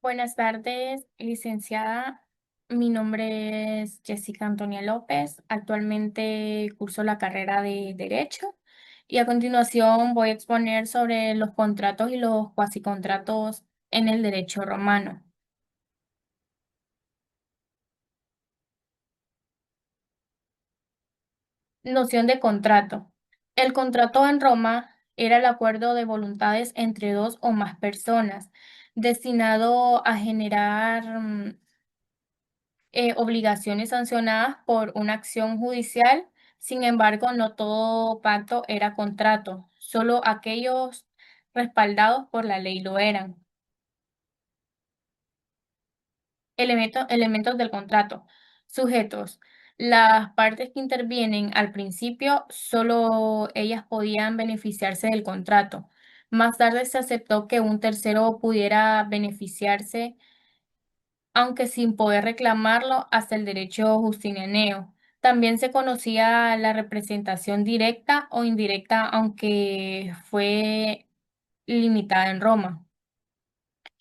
Buenas tardes, licenciada. Mi nombre es Jessica Antonia López. Actualmente curso la carrera de Derecho y a continuación voy a exponer sobre los contratos y los cuasicontratos en el derecho romano. Noción de contrato. El contrato en Roma era el acuerdo de voluntades entre dos o más personas, destinado a generar obligaciones sancionadas por una acción judicial. Sin embargo, no todo pacto era contrato, solo aquellos respaldados por la ley lo eran. Elementos del contrato. Sujetos. Las partes que intervienen al principio, solo ellas podían beneficiarse del contrato. Más tarde se aceptó que un tercero pudiera beneficiarse aunque sin poder reclamarlo hasta el derecho justinianeo. También se conocía la representación directa o indirecta, aunque fue limitada en Roma.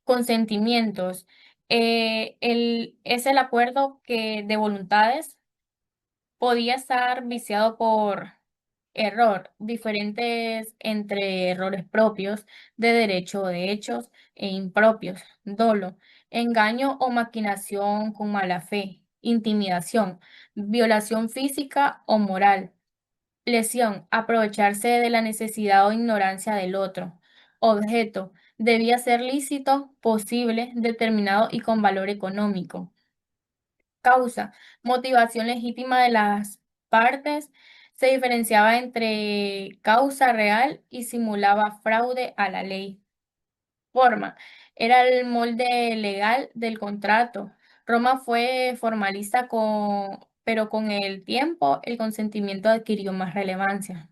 Consentimientos. Es el acuerdo de voluntades podía estar viciado por error, diferentes entre errores propios de derecho o de hechos e impropios, dolo, engaño o maquinación con mala fe, intimidación, violación física o moral, lesión, aprovecharse de la necesidad o ignorancia del otro, objeto, debía ser lícito, posible, determinado y con valor económico. Causa, motivación legítima de las partes, se diferenciaba entre causa real y simulaba fraude a la ley. Forma, era el molde legal del contrato. Roma fue formalista pero con el tiempo el consentimiento adquirió más relevancia.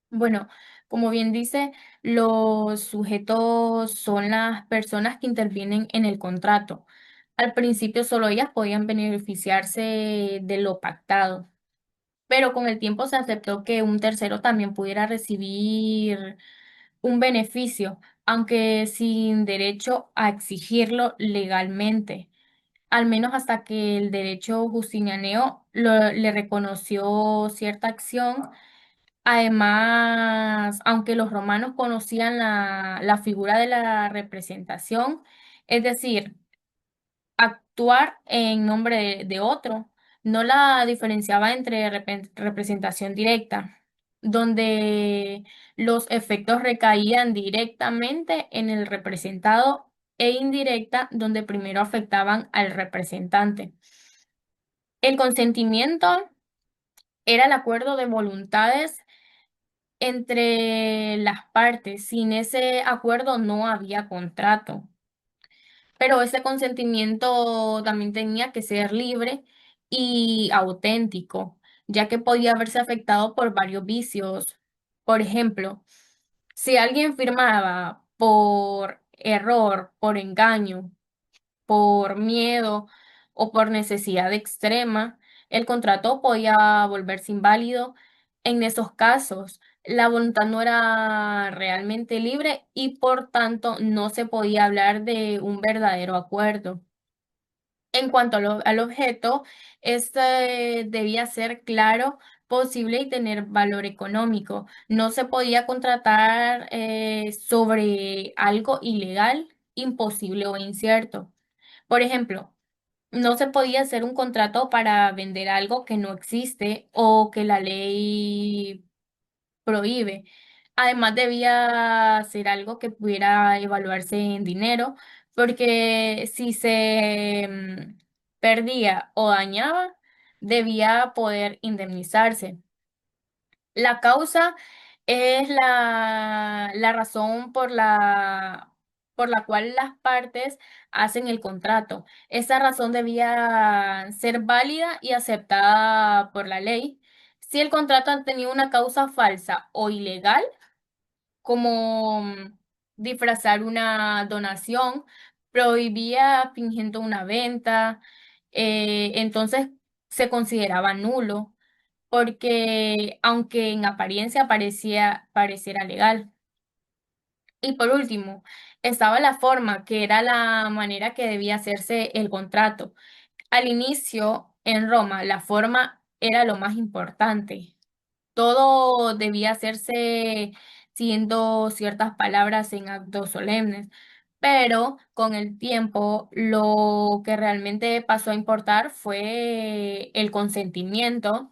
Bueno, como bien dice, los sujetos son las personas que intervienen en el contrato. Al principio solo ellas podían beneficiarse de lo pactado, pero con el tiempo se aceptó que un tercero también pudiera recibir un beneficio, aunque sin derecho a exigirlo legalmente, al menos hasta que el derecho justinianeo le reconoció cierta acción. Además, aunque los romanos conocían la figura de la representación, es decir, actuar en nombre de otro, no la diferenciaba entre representación directa, donde los efectos recaían directamente en el representado e indirecta, donde primero afectaban al representante. El consentimiento era el acuerdo de voluntades entre las partes. Sin ese acuerdo no había contrato, pero ese consentimiento también tenía que ser libre y auténtico, ya que podía verse afectado por varios vicios. Por ejemplo, si alguien firmaba por error, por engaño, por miedo o por necesidad extrema, el contrato podía volverse inválido. En esos casos, la voluntad no era realmente libre y por tanto no se podía hablar de un verdadero acuerdo. En cuanto al objeto, este debía ser claro, posible y tener valor económico. No se podía contratar sobre algo ilegal, imposible o incierto. Por ejemplo, no se podía hacer un contrato para vender algo que no existe o que la ley prohíbe. Además, debía ser algo que pudiera evaluarse en dinero, porque si se perdía o dañaba, debía poder indemnizarse. La causa es la razón por la cual las partes hacen el contrato. Esa razón debía ser válida y aceptada por la ley. Si el contrato tenía una causa falsa o ilegal, como disfrazar una donación, prohibía fingiendo una venta, entonces se consideraba nulo porque aunque en apariencia pareciera legal. Y por último, Estaba la forma, que era la manera que debía hacerse el contrato. Al inicio, en Roma, la forma era lo más importante. Todo debía hacerse siendo ciertas palabras en actos solemnes, pero con el tiempo lo que realmente pasó a importar fue el consentimiento.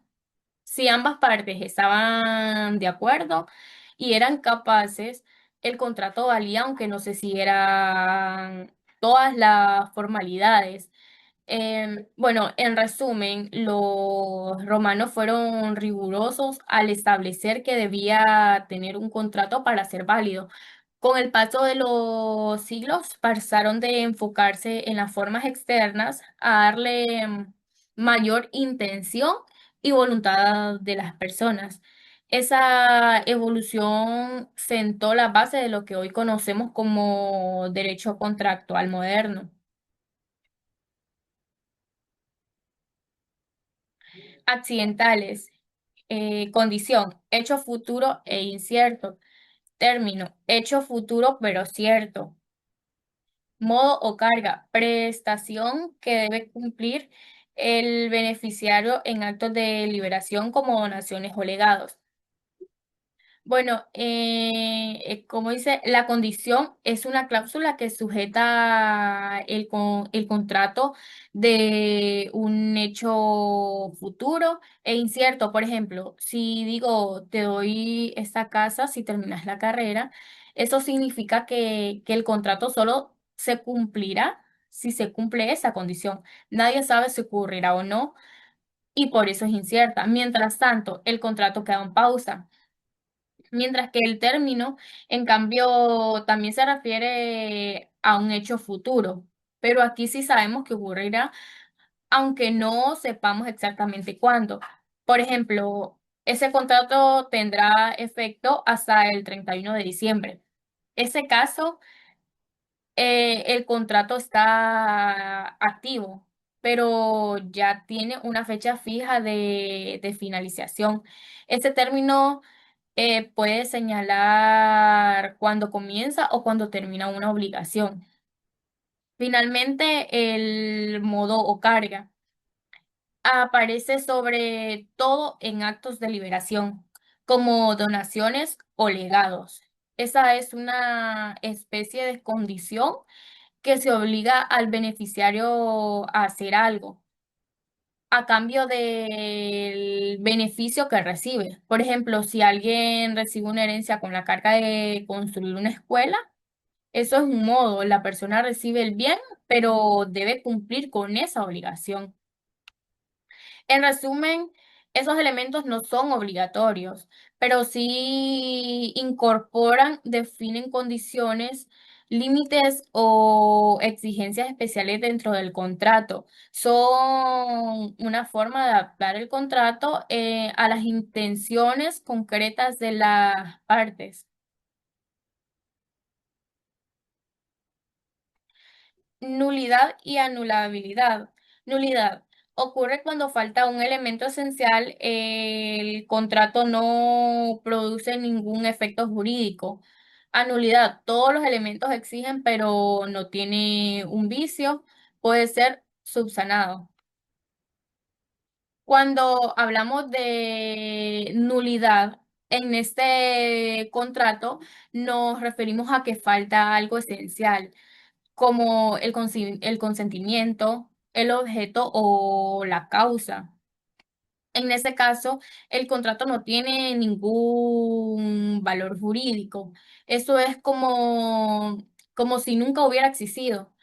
Si ambas partes estaban de acuerdo y eran capaces, el contrato valía aunque no se siguieran todas las formalidades. Bueno, en resumen, los romanos fueron rigurosos al establecer que debía tener un contrato para ser válido. Con el paso de los siglos, pasaron de enfocarse en las formas externas a darle mayor intención y voluntad de las personas. Esa evolución sentó la base de lo que hoy conocemos como derecho contractual moderno. Accidentales, condición, hecho futuro e incierto. Término, hecho futuro pero cierto. Modo o carga, prestación que debe cumplir el beneficiario en actos de liberación como donaciones o legados. Bueno, como dice, la condición es una cláusula que sujeta el contrato de un hecho futuro e incierto. Por ejemplo, si digo, te doy esta casa si terminas la carrera, eso significa que el contrato solo se cumplirá si se cumple esa condición. Nadie sabe si ocurrirá o no y por eso es incierta. Mientras tanto, el contrato queda en pausa. Mientras que el término, en cambio, también se refiere a un hecho futuro, pero aquí sí sabemos que ocurrirá, aunque no sepamos exactamente cuándo. Por ejemplo, ese contrato tendrá efecto hasta el 31 de diciembre. Ese caso el contrato está activo, pero ya tiene una fecha fija de finalización. Este término puede señalar cuándo comienza o cuándo termina una obligación. Finalmente, el modo o carga aparece sobre todo en actos de liberación, como donaciones o legados. Esa es una especie de condición que se obliga al beneficiario a hacer algo a cambio del beneficio que recibe. Por ejemplo, si alguien recibe una herencia con la carga de construir una escuela, eso es un modo, la persona recibe el bien, pero debe cumplir con esa obligación. En resumen, esos elementos no son obligatorios, pero sí incorporan, definen condiciones, límites o exigencias especiales dentro del contrato. Son una forma de adaptar el contrato a las intenciones concretas de las partes. Nulidad y anulabilidad. Nulidad. Ocurre cuando falta un elemento esencial, el contrato no produce ningún efecto jurídico. Anulidad. Todos los elementos exigen, pero no tiene un vicio, puede ser subsanado. Cuando hablamos de nulidad en este contrato, nos referimos a que falta algo esencial como el consentimiento, el objeto o la causa. En ese caso, el contrato no tiene ningún valor jurídico. Eso es como si nunca hubiera existido.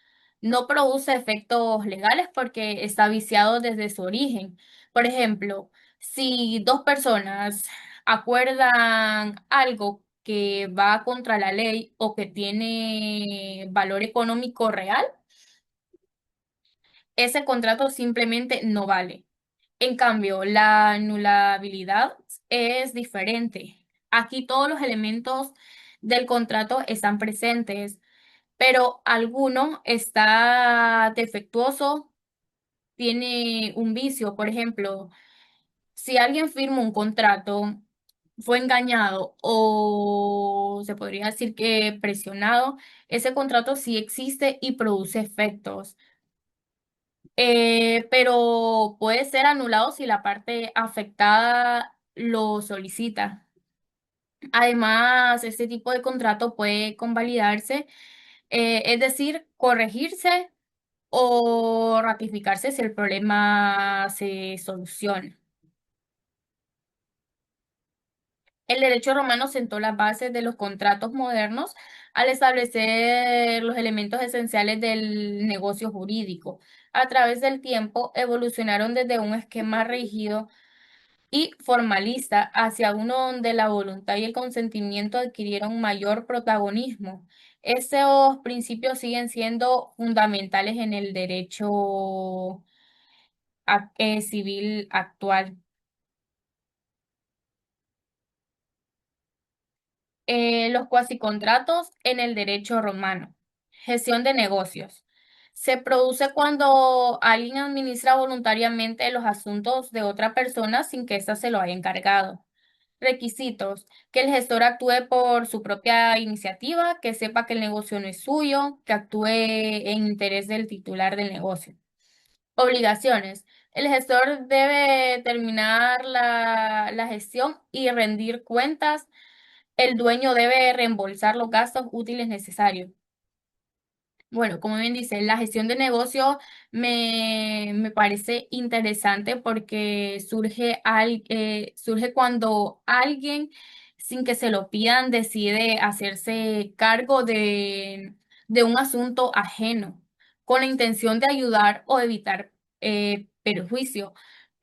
No produce efectos legales porque está viciado desde su origen. Por ejemplo, si dos personas acuerdan algo que va contra la ley o que tiene valor económico real, ese contrato simplemente no vale. En cambio, la anulabilidad es diferente. Aquí todos los elementos del contrato están presentes, pero alguno está defectuoso, tiene un vicio. Por ejemplo, si alguien firma un contrato fue engañado o se podría decir que presionado, ese contrato sí existe y produce efectos. Pero puede ser anulado si la parte afectada lo solicita. Además, este tipo de contrato puede convalidarse, es decir, corregirse o ratificarse si el problema se soluciona. El derecho romano sentó las bases de los contratos modernos al establecer los elementos esenciales del negocio jurídico. A través del tiempo evolucionaron desde un esquema rígido y formalista hacia uno donde la voluntad y el consentimiento adquirieron mayor protagonismo. Esos principios siguen siendo fundamentales en el derecho civil actual. Los cuasicontratos en el derecho romano. Gestión de negocios. Se produce cuando alguien administra voluntariamente los asuntos de otra persona sin que ésta se lo haya encargado. Requisitos: que el gestor actúe por su propia iniciativa, que sepa que el negocio no es suyo, que actúe en interés del titular del negocio. Obligaciones: el gestor debe terminar la gestión y rendir cuentas. El dueño debe reembolsar los gastos útiles necesarios. Bueno, como bien dice, la gestión de negocio me parece interesante porque surge cuando alguien, sin que se lo pidan, decide hacerse cargo de un asunto ajeno, con la intención de ayudar o evitar perjuicio.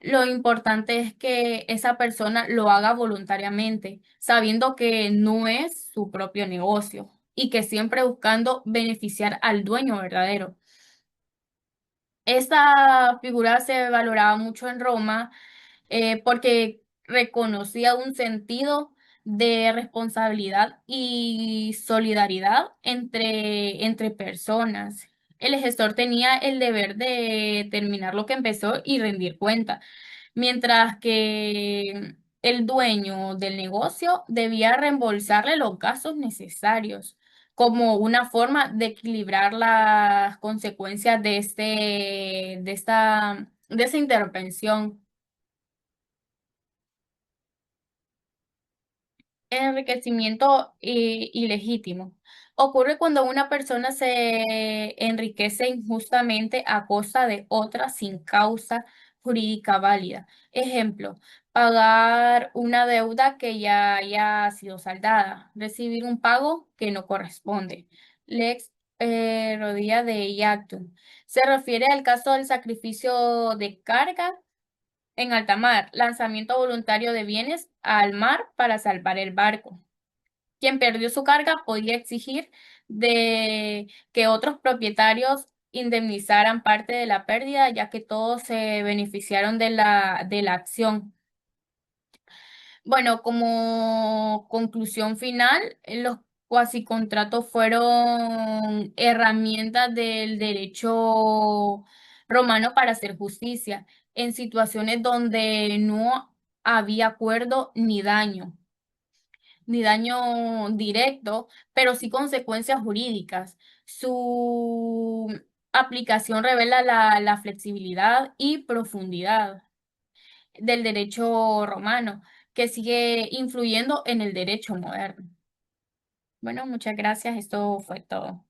Lo importante es que esa persona lo haga voluntariamente, sabiendo que no es su propio negocio y que siempre buscando beneficiar al dueño verdadero. Esta figura se valoraba mucho en Roma porque reconocía un sentido de responsabilidad y solidaridad entre personas. El gestor tenía el deber de terminar lo que empezó y rendir cuenta, mientras que el dueño del negocio debía reembolsarle los gastos necesarios como una forma de equilibrar las consecuencias de esa intervención. Enriquecimiento ilegítimo. Ocurre cuando una persona se enriquece injustamente a costa de otra sin causa jurídica válida. Ejemplo: pagar una deuda que ya haya sido saldada, recibir un pago que no corresponde. Lex rodilla de iactum. Se refiere al caso del sacrificio de carga en alta mar, lanzamiento voluntario de bienes al mar para salvar el barco. Quien perdió su carga podía exigir de que otros propietarios indemnizaran parte de la pérdida, ya que todos se beneficiaron de la acción. Bueno, como conclusión final, los cuasicontratos fueron herramientas del derecho romano para hacer justicia en situaciones donde no había acuerdo ni daño directo, pero sí consecuencias jurídicas. Su aplicación revela la flexibilidad y profundidad del derecho romano, que sigue influyendo en el derecho moderno. Bueno, muchas gracias. Esto fue todo.